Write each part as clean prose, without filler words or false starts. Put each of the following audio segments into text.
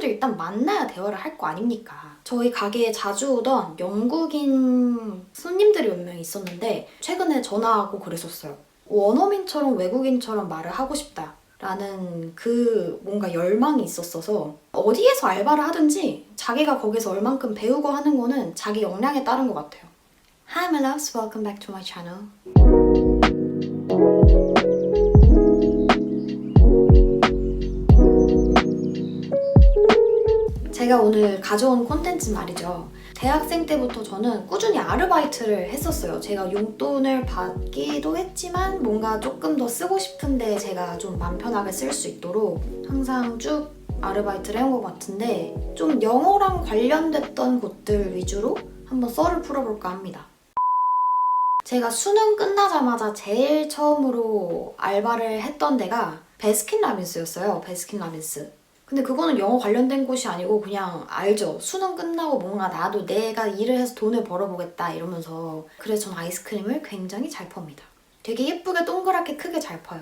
손님들을 일단 만나야 대화를 할 거 아닙니까? 저희 가게에 자주 오던 영국인 손님들이 몇 명 있었는데 최근에 전화하고 그랬었어요. 원어민처럼 외국인처럼 말을 하고 싶다 라는 그 뭔가 열망이 있었어서 어디에서 알바를 하든지 자기가 거기서 얼만큼 배우고 하는 거는 자기 역량에 따른 것 같아요. Hi my loves, welcome back to my channel. 제가 오늘 가져온 콘텐츠 말이죠. 대학생 때부터 저는 꾸준히 아르바이트를 했었어요. 제가 용돈을 받기도 했지만 뭔가 조금 더 쓰고 싶은데 제가 좀 마음 편하게 쓸 수 있도록 항상 쭉 아르바이트를 해온 것 같은데 좀 영어랑 관련됐던 곳들 위주로 한번 썰을 풀어볼까 합니다. 제가 수능 끝나자마자 제일 처음으로 알바를 했던 데가 베스킨라빈스였어요. 베스킨라빈스. 근데 그거는 영어 관련된 곳이 아니고 그냥 알죠. 수능 끝나고 뭔가 나도 내가 일을 해서 돈을 벌어보겠다 이러면서 그래서 전 아이스크림을 굉장히 잘 팝니다. 되게 예쁘게 동그랗게 크게 잘 퍼요.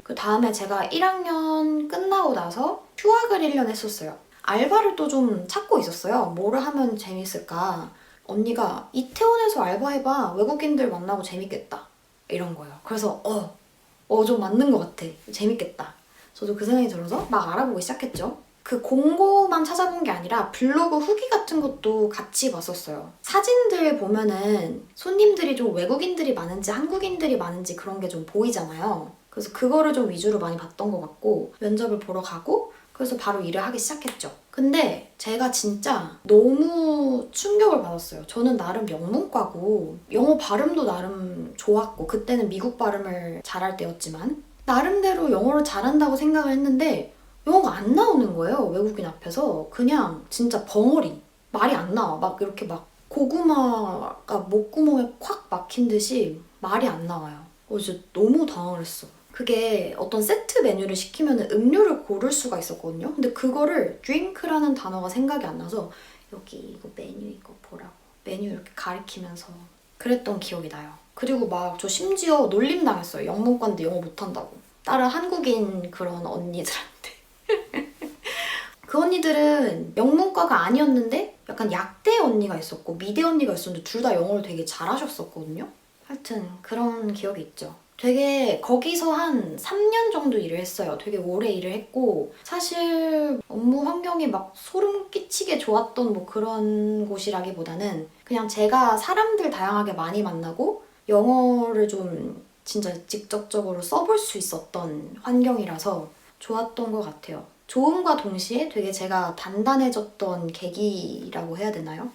그 다음에 제가 1학년 끝나고 나서 휴학을 1년 했었어요. 알바를 또 좀 찾고 있었어요. 뭐를 하면 재밌을까? 언니가 이태원에서 알바해봐. 외국인들 만나고 재밌겠다. 이런 거예요. 그래서 좀 맞는 것 같아. 재밌겠다. 저도 그 생각이 들어서 막 알아보기 시작했죠. 그 공고만 찾아본 게 아니라 블로그 후기 같은 것도 같이 봤었어요. 사진들 보면은 손님들이 좀 외국인들이 많은지 한국인들이 많은지 그런 게 좀 보이잖아요. 그래서 그거를 좀 위주로 많이 봤던 것 같고 면접을 보러 가고 그래서 바로 일을 하기 시작했죠. 근데 제가 진짜 너무 충격을 받았어요. 저는 나름 영문과고 영어 발음도 나름 좋았고 그때는 미국 발음을 잘할 때였지만 나름대로 영어를 잘한다고 생각을 했는데 영어가 안 나오는 거예요. 외국인 앞에서. 그냥 진짜 벙어리. 말이 안 나와. 막 이렇게 막 고구마가 목구멍에 콱 막힌 듯이 말이 안 나와요. 진짜 너무 당황을 했어. 그게 어떤 세트 메뉴를 시키면 음료를 고를 수가 있었거든요. 근데 그거를 drink라는 단어가 생각이 안 나서 여기 이거 메뉴 이거 보라고 메뉴 이렇게 가리키면서 그랬던 기억이 나요. 그리고 막 저 심지어 놀림 당했어요. 영문과인데 영어 못한다고. 다른 한국인 그런 언니들한테. 그 언니들은 영문과가 아니었는데 약간 약대 언니가 있었고 미대 언니가 있었는데 둘 다 영어를 되게 잘하셨었거든요. 하여튼 그런 기억이 있죠. 되게 거기서 한 3년 정도 일을 했어요. 되게 오래 일을 했고 사실 업무 환경이 막 소름 끼치게 좋았던 뭐 그런 곳이라기보다는 그냥 제가 사람들 다양하게 많이 만나고 영어를 좀 진짜 직접적으로 써볼 수 있었던 환경이라서 좋았던 것 같아요. 좋음과 동시에 되게 제가 단단해졌던 계기라고 해야 되나요?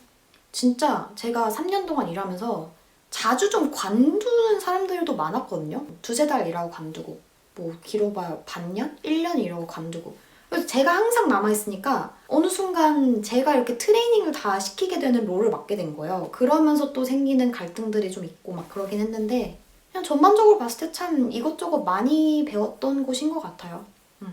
진짜 제가 3년 동안 일하면서 자주 좀 관두는 사람들도 많았거든요. 두세 달 일하고 관두고 뭐 길어봐야 반년? 1년 이러고 관두고 그래서 제가 항상 남아있으니까 어느 순간 제가 이렇게 트레이닝을 다 시키게 되는 롤을 맡게 된 거예요. 그러면서 또 생기는 갈등들이 좀 있고 막 그러긴 했는데 그냥 전반적으로 봤을 때 참 이것저것 많이 배웠던 곳인 것 같아요.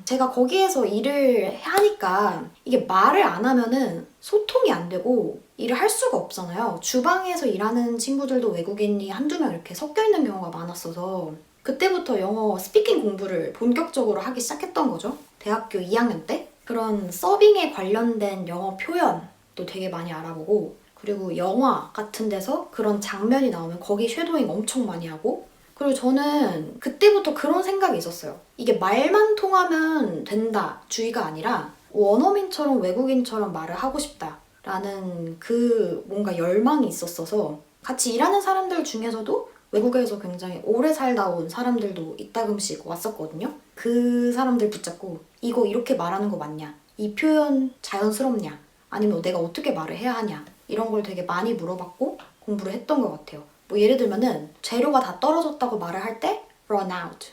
제가 거기에서 일을 하니까 이게 말을 안 하면은 소통이 안 되고 일을 할 수가 없잖아요. 주방에서 일하는 친구들도 외국인이 한두 명 이렇게 섞여 있는 경우가 많았어서 그때부터 영어 스피킹 공부를 본격적으로 하기 시작했던 거죠. 대학교 2학년 때. 그런 서빙에 관련된 영어 표현도 되게 많이 알아보고 그리고 영화 같은 데서 그런 장면이 나오면 거기 쉐도잉 엄청 많이 하고 그리고 저는 그때부터 그런 생각이 있었어요. 이게 말만 통하면 된다 주의가 아니라 원어민처럼 외국인처럼 말을 하고 싶다 라는 그 뭔가 열망이 있었어서 같이 일하는 사람들 중에서도 외국에서 굉장히 오래 살다 온 사람들도 이따금씩 왔었거든요. 그 사람들 붙잡고 이거 이렇게 말하는 거 맞냐? 이 표현 자연스럽냐? 아니면 내가 어떻게 말을 해야 하냐? 이런 걸 되게 많이 물어봤고 공부를 했던 것 같아요. 뭐 예를 들면은 재료가 다 떨어졌다고 말을 할 때 run out,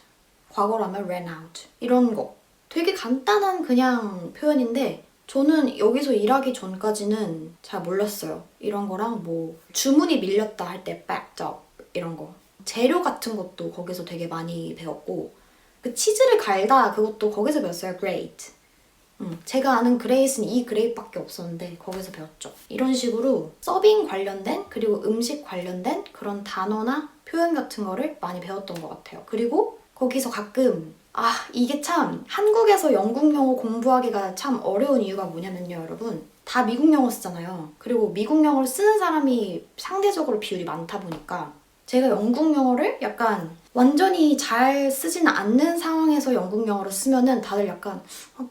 과거라면 ran out 이런 거 되게 간단한 그냥 표현인데 저는 여기서 일하기 전까지는 잘 몰랐어요. 이런 거랑 뭐 주문이 밀렸다 할 때 backed up 이런 거 재료 같은 것도 거기서 되게 많이 배웠고 그 치즈를 갈다 그것도 거기서 배웠어요. grate. 제가 아는 그레이스는 이 그레이밖에 없었는데 거기서 배웠죠. 이런 식으로 서빙 관련된 그리고 음식 관련된 그런 단어나 표현 같은 거를 많이 배웠던 것 같아요. 그리고 거기서 가끔 이게 참 한국에서 영국 영어 공부하기가 참 어려운 이유가 뭐냐면요, 여러분. 다 미국 영어 쓰잖아요. 그리고 미국 영어를 쓰는 사람이 상대적으로 비율이 많다 보니까 제가 영국 영어를 약간 완전히 잘 쓰지는 않는 상황에서 영국 영어를 쓰면은 다들 약간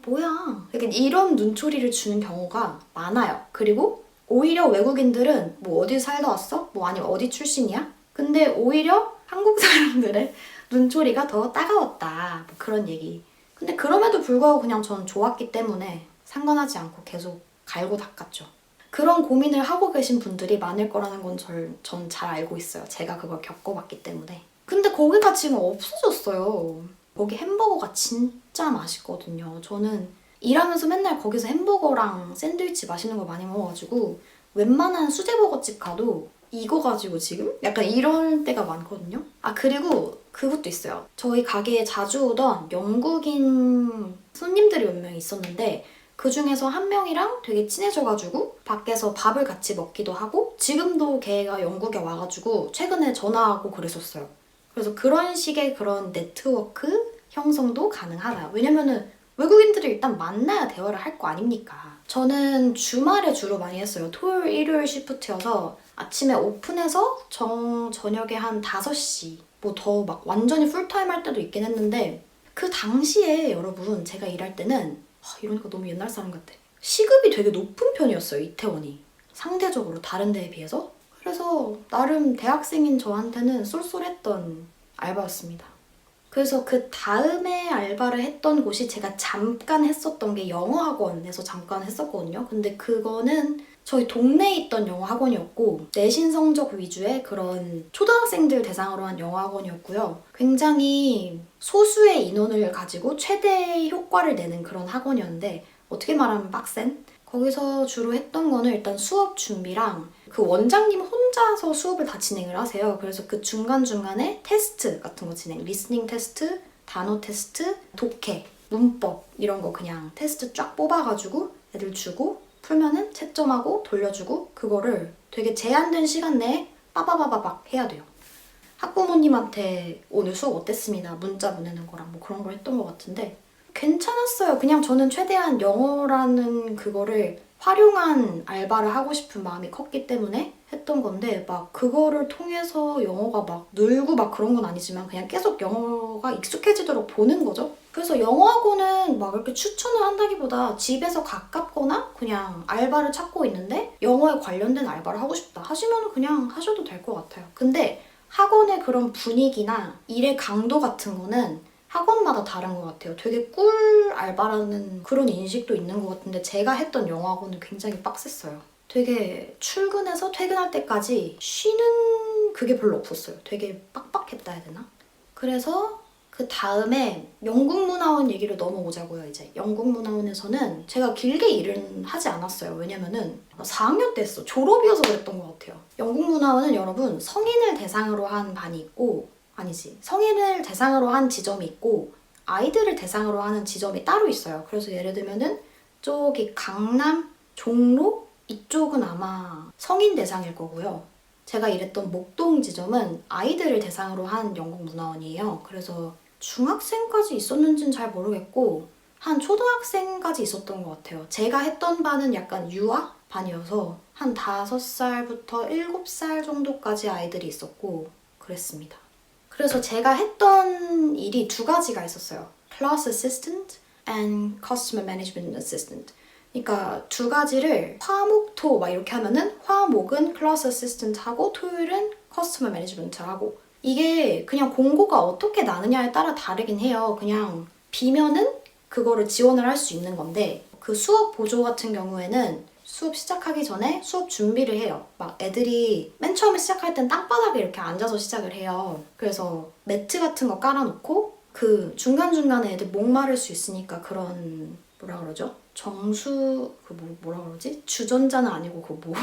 뭐야? 약간 이런 눈초리를 주는 경우가 많아요. 그리고 오히려 외국인들은 뭐 어디 살다 왔어? 뭐 아니면 어디 출신이야? 근데 오히려 한국 사람들의 눈초리가 더 따가웠다. 뭐 그런 얘기. 근데 그럼에도 불구하고 그냥 전 좋았기 때문에 상관하지 않고 계속 갈고 닦았죠. 그런 고민을 하고 계신 분들이 많을 거라는 건 전 잘 알고 있어요. 제가 그걸 겪어봤기 때문에. 근데 거기가 지금 없어졌어요. 거기 햄버거가 진짜 맛있거든요. 저는 일하면서 맨날 거기서 햄버거랑 샌드위치 맛있는 거 많이 먹어가지고 웬만한 수제버거집 가도 이거 가지고 지금? 약간 이럴 때가 많거든요. 그리고 그것도 있어요. 저희 가게에 자주 오던 영국인 손님들이 몇 명 있었는데 그 중에서 한 명이랑 되게 친해져가지고 밖에서 밥을 같이 먹기도 하고 지금도 걔가 영국에 와가지고 최근에 전화하고 그랬었어요. 그래서 그런 식의 그런 네트워크 형성도 가능하다. 왜냐면은 외국인들을 일단 만나야 대화를 할 거 아닙니까? 저는 주말에 주로 많이 했어요. 토요일, 일요일 시프트여서 아침에 오픈해서 저녁에 한 5시 뭐 더 막 완전히 풀타임 할 때도 있긴 했는데 그 당시에 여러분 제가 일할 때는 이러니까 너무 옛날 사람 같아. 시급이 되게 높은 편이었어요, 이태원이. 상대적으로 다른 데에 비해서. 그래서 나름 대학생인 저한테는 쏠쏠했던 알바였습니다. 그래서 그 다음에 알바를 했던 곳이 제가 잠깐 했었던 게 영어학원에서 잠깐 했었거든요. 근데 그거는 저희 동네에 있던 영어학원이었고 내신 성적 위주의 그런 초등학생들 대상으로 한 영어학원이었고요. 굉장히 소수의 인원을 가지고 최대 효과를 내는 그런 학원이었는데 어떻게 말하면 빡센? 거기서 주로 했던 거는 일단 수업 준비랑 그 원장님 혼자서 수업을 다 진행을 하세요. 그래서 그 중간중간에 테스트 같은 거 진행. 리스닝 테스트, 단어 테스트, 독해, 문법 이런 거 그냥 테스트 쫙 뽑아가지고 애들 주고 풀면은 채점하고 돌려주고 그거를 되게 제한된 시간 내에 빠바바바박 해야 돼요. 학부모님한테 오늘 수업 어땠습니다. 문자 보내는 거랑 뭐 그런 걸 했던 것 같은데 괜찮았어요. 그냥 저는 최대한 영어라는 그거를 활용한 알바를 하고 싶은 마음이 컸기 때문에 했던 건데 막 그거를 통해서 영어가 막 늘고 막 그런 건 아니지만 그냥 계속 영어가 익숙해지도록 보는 거죠. 그래서 영어학원은 막 이렇게 추천을 한다기보다 집에서 가깝거나 그냥 알바를 찾고 있는데 영어에 관련된 알바를 하고 싶다 하시면 그냥 하셔도 될 것 같아요. 근데 학원의 그런 분위기나 일의 강도 같은 거는 학원마다 다른 것 같아요. 되게 꿀 알바라는 그런 인식도 있는 것 같은데 제가 했던 영어학원은 굉장히 빡셌어요. 되게 출근해서 퇴근할 때까지 쉬는 그게 별로 없었어요. 되게 빡빡했다 해야 되나? 그래서 그 다음에 영국문화원 얘기를 넘어오자고요, 이제. 영국문화원에서는 제가 길게 일은 하지 않았어요. 왜냐면은 4학년 때 했어. 졸업이어서 그랬던 것 같아요. 영국문화원은 여러분 성인을 대상으로 한 반이 있고 아니지. 성인을 대상으로 한 지점이 있고 아이들을 대상으로 하는 지점이 따로 있어요. 그래서 예를 들면은 저기 강남, 종로 이쪽은 아마 성인 대상일 거고요. 제가 일했던 목동 지점은 아이들을 대상으로 한 영국문화원이에요. 그래서 중학생까지 있었는지는 잘 모르겠고 한 초등학생까지 있었던 것 같아요. 제가 했던 반은 약간 유아 반이어서 한 5살부터 7살 정도까지 아이들이 있었고 그랬습니다. 그래서 제가 했던 일이 2가지가 있었어요. Class Assistant and Customer Management Assistant. 그러니까 2가지를 화목토 막 이렇게 하면은 화목은 Class Assistant 하고 토요일은 Customer Management 하고 이게 그냥 공고가 어떻게 나느냐에 따라 다르긴 해요. 그냥 비면은 그거를 지원을 할 수 있는 건데 그 수업 보조 같은 경우에는 수업 시작하기 전에 수업 준비를 해요. 막 애들이 맨 처음에 시작할 땐 땅바닥에 이렇게 앉아서 시작을 해요. 그래서 매트 같은 거 깔아놓고 그 중간중간에 애들 목마를 수 있으니까 그런 뭐라 그러죠? 정수 뭐라 그러지? 주전자는 아니고 그 뭐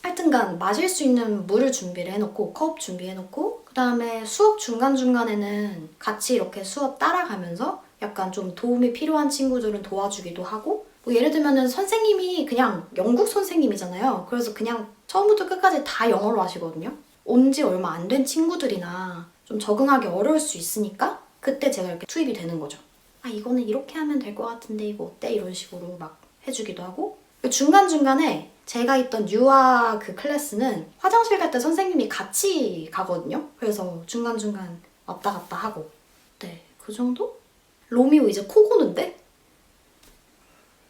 하여튼간 마실 수 있는 물을 준비를 해놓고 컵 준비해놓고 그 다음에 수업 중간중간에는 같이 이렇게 수업 따라가면서 약간 좀 도움이 필요한 친구들은 도와주기도 하고 뭐 예를 들면은 선생님이 그냥 영국 선생님이잖아요. 그래서 그냥 처음부터 끝까지 다 영어로 하시거든요. 온 지 얼마 안 된 친구들이나 좀 적응하기 어려울 수 있으니까 그때 제가 이렇게 투입이 되는 거죠. 아 이거는 이렇게 하면 될 것 같은데 이거 어때? 이런 식으로 막 해주기도 하고 중간중간에 제가 있던 유아 그 클래스는 화장실 갈 때 선생님이 같이 가거든요. 그래서 중간중간 왔다 갔다 하고 네, 그 정도? 로미오 이제 코 고는데?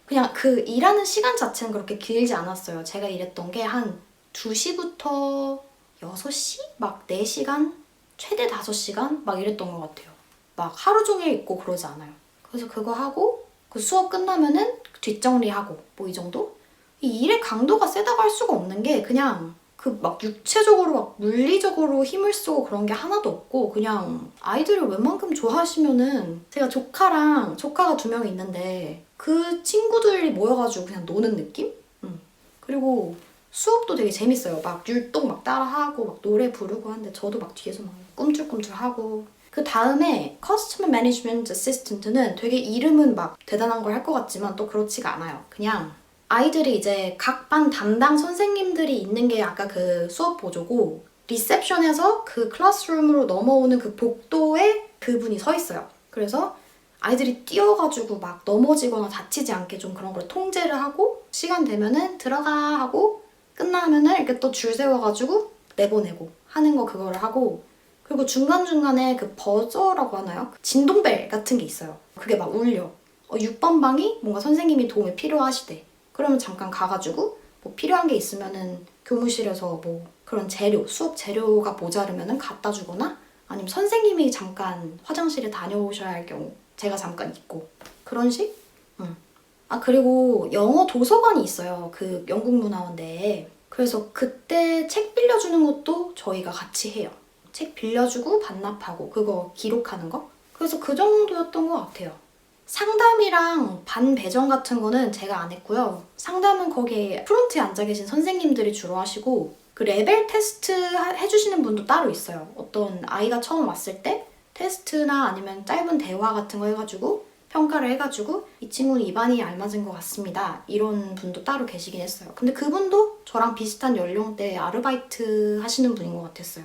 그냥 그 일하는 시간 자체는 그렇게 길지 않았어요. 제가 일했던 게 한 2시부터 6시? 막 4시간? 최대 5시간? 막 이랬던 것 같아요. 막 하루 종일 있고 그러지 않아요. 그래서 그거 하고 그 수업 끝나면은 뒷정리하고 뭐 이 정도? 이 일의 강도가 세다고 할 수가 없는 게 그냥 그 막 육체적으로 막 물리적으로 힘을 쓰고 그런 게 하나도 없고 그냥 아이들을 웬만큼 좋아하시면은 제가 조카가 2명이 있는데 그 친구들이 모여가지고 그냥 노는 느낌? 그리고 수업도 되게 재밌어요. 막 율동 막 따라하고 막 노래 부르고 하는데 저도 막 뒤에서 막 꿈틀꿈틀하고 그 다음에 커스터머 매니지먼트 어시스턴트는 되게 이름은 막 대단한 걸 할 것 같지만 또 그렇지가 않아요. 그냥 아이들이 이제 각 반 담당 선생님들이 있는 게 아까 그 수업 보조고 리셉션에서 그 클래스룸으로 넘어오는 그 복도에 그분이 서 있어요. 그래서 아이들이 뛰어가지고 막 넘어지거나 다치지 않게 좀 그런 걸 통제를 하고 시간 되면은 들어가 하고 끝나면은 이렇게 또 줄 세워가지고 내보내고 하는 거 그거를 하고 그리고 중간중간에 그 버저라고 하나요? 진동벨 같은 게 있어요. 그게 막 울려. 6번 방이 뭔가 선생님이 도움이 필요하시대. 그러면 잠깐 가가지고 뭐 필요한 게 있으면은 교무실에서 뭐 그런 재료, 수업 재료가 모자르면은 갖다 주거나 아니면 선생님이 잠깐 화장실에 다녀오셔야 할 경우 제가 잠깐 있고 그런 식? 아 그리고 영어 도서관이 있어요. 그 영국문화원대에. 그래서 그때 책 빌려주는 것도 저희가 같이 해요. 책 빌려주고 반납하고 그거 기록하는 거? 그래서 그 정도였던 것 같아요. 상담이랑 반 배정 같은 거는 제가 안 했고요. 상담은 거기에 프론트에 앉아 계신 선생님들이 주로 하시고 그 레벨 테스트 해주시는 분도 따로 있어요. 어떤 아이가 처음 왔을 때 테스트나 아니면 짧은 대화 같은 거 해가지고 평가를 해가지고 이 친구는 이 반이 알맞은 것 같습니다. 이런 분도 따로 계시긴 했어요. 근데 그분도 저랑 비슷한 연령대 아르바이트 하시는 분인 것 같았어요.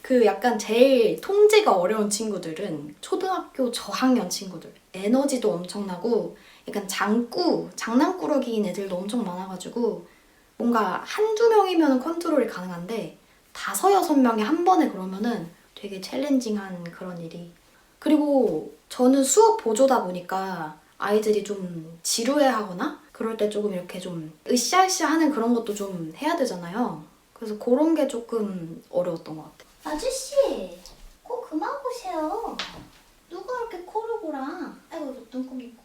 그 약간 제일 통제가 어려운 친구들은 초등학교 저학년 친구들. 에너지도 엄청나고 약간 장난꾸러기인 애들도 엄청 많아가지고 뭔가 한두 명이면 컨트롤이 가능한데 5, 6명이 한 번에 그러면은 되게 챌린징한 그런 일이. 그리고 저는 수업 보조다 보니까 아이들이 좀 지루해하거나 그럴 때 조금 이렇게 좀 으쌰으쌰 하는 그런 것도 좀 해야 되잖아요. 그래서 그런 게 조금 어려웠던 것 같아요. 아저씨, 코 그만 보세요. 누가 이렇게 코를 골아? 아이고, 눈곱 있고.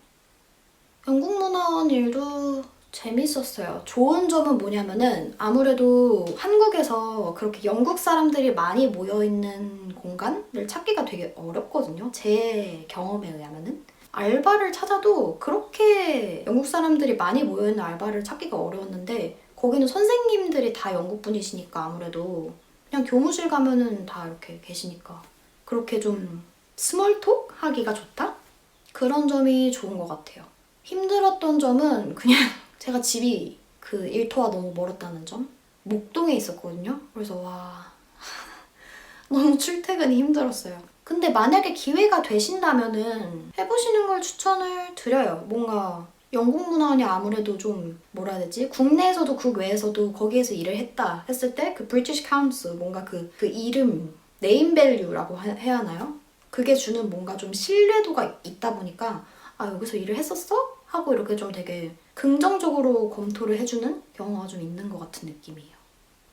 영국문화원 일도 재밌었어요. 좋은 점은 뭐냐면은 아무래도 한국에서 그렇게 영국 사람들이 많이 모여있는 공간을 찾기가 되게 어렵거든요. 제 경험에 의하면은. 알바를 찾아도 그렇게 영국 사람들이 많이 모여있는 알바를 찾기가 어려웠는데 거기는 선생님들이 다 영국 분이시니까 아무래도 그냥 교무실 가면은 다 이렇게 계시니까 그렇게 좀 스몰톡 하기가 좋다? 그런 점이 좋은 것 같아요. 힘들었던 점은 그냥 제가 집이 그 일터와 너무 멀었다는 점? 목동에 있었거든요. 그래서 와 너무 출퇴근이 힘들었어요. 근데 만약에 기회가 되신다면은 해보시는 걸 추천을 드려요. 뭔가 영국문화원이 아무래도 좀 뭐라 해야 되지? 국내에서도 국외에서도 거기에서 일을 했다 했을 때 그 British Council 뭔가 그 이름 네임밸류라고 해야 하나요? 그게 주는 뭔가 좀 신뢰도가 있다 보니까 아 여기서 일을 했었어? 하고 이렇게 좀 되게 긍정적으로 검토를 해주는 경우가 좀 있는 것 같은 느낌이에요.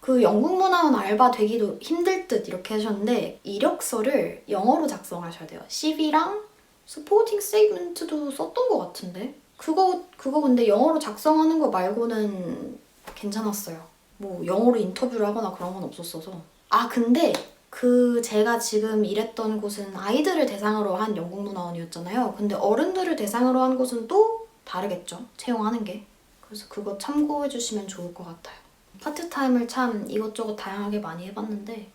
그 영국문화원 알바 되기도 힘들 듯 이렇게 하셨는데 이력서를 영어로 작성하셔야 돼요. CV랑 스포팅 스테이트먼트도 썼던 것 같은데 그거 근데 영어로 작성하는 거 말고는 괜찮았어요. 뭐 영어로 인터뷰를 하거나 그런 건 없었어서. 아 근데 그 제가 지금 일했던 곳은 아이들을 대상으로 한 영국문화원이었잖아요. 근데 어른들을 대상으로 한 곳은 또 다르겠죠. 채용하는 게. 그래서 그거 참고해 주시면 좋을 것 같아요. 파트타임을 참 이것저것 다양하게 많이 해봤는데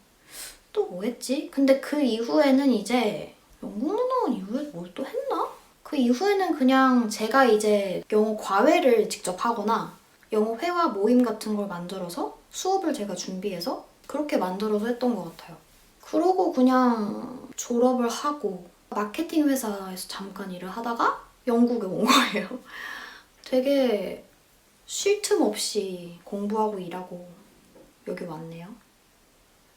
또 뭐 했지? 근데 그 이후에는 이제 영국문화원 이후에 뭘 또 했나? 그 이후에는 그냥 제가 이제 영어 과외를 직접 하거나 영어 회화 모임 같은 걸 만들어서 수업을 제가 준비해서 그렇게 만들어서 했던 것 같아요. 그러고 그냥 졸업을 하고 마케팅 회사에서 잠깐 일을 하다가 영국에 온 거예요. 되게 쉴 틈 없이 공부하고 일하고 여기 왔네요.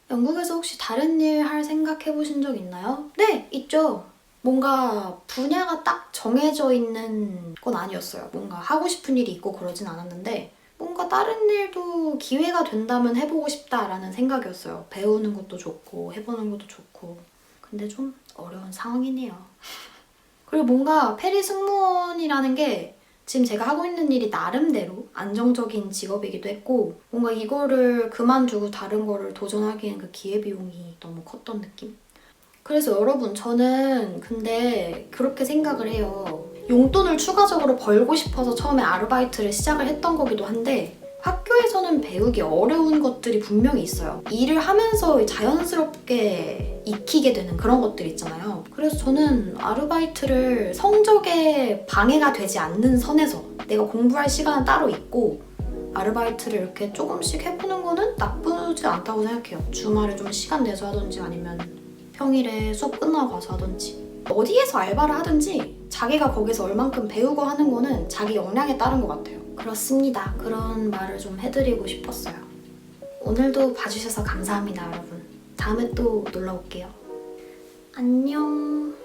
영국에서 혹시 다른 일 할 생각 해보신 적 있나요? 네, 있죠. 뭔가 분야가 딱 정해져 있는 건 아니었어요. 뭔가 하고 싶은 일이 있고 그러진 않았는데 뭔가 다른 일도 기회가 된다면 해보고 싶다라는 생각이었어요. 배우는 것도 좋고 해보는 것도 좋고. 근데 좀 어려운 상황이네요. 그리고 뭔가 페리 승무원이라는 게 지금 제가 하고 있는 일이 나름대로 안정적인 직업이기도 했고 뭔가 이거를 그만두고 다른 거를 도전하기엔 그 기회비용이 너무 컸던 느낌? 그래서 여러분 저는 근데 그렇게 생각을 해요. 용돈을 추가적으로 벌고 싶어서 처음에 아르바이트를 시작을 했던 거기도 한데 학교에서는 배우기 어려운 것들이 분명히 있어요. 일을 하면서 자연스럽게 익히게 되는 그런 것들 있잖아요. 그래서 저는 아르바이트를 성적에 방해가 되지 않는 선에서 내가 공부할 시간은 따로 있고 아르바이트를 이렇게 조금씩 해보는 거는 나쁘지 않다고 생각해요. 주말에 좀 시간 내서 하든지 아니면 평일에 수업 끝나고 가서 하든지 어디에서 알바를 하든지 자기가 거기서 얼만큼 배우고 하는 거는 자기 역량에 따른 것 같아요. 그렇습니다. 그런 말을 좀 해드리고 싶었어요. 오늘도 봐주셔서 감사합니다, 여러분. 다음에 또 놀러 올게요. 안녕.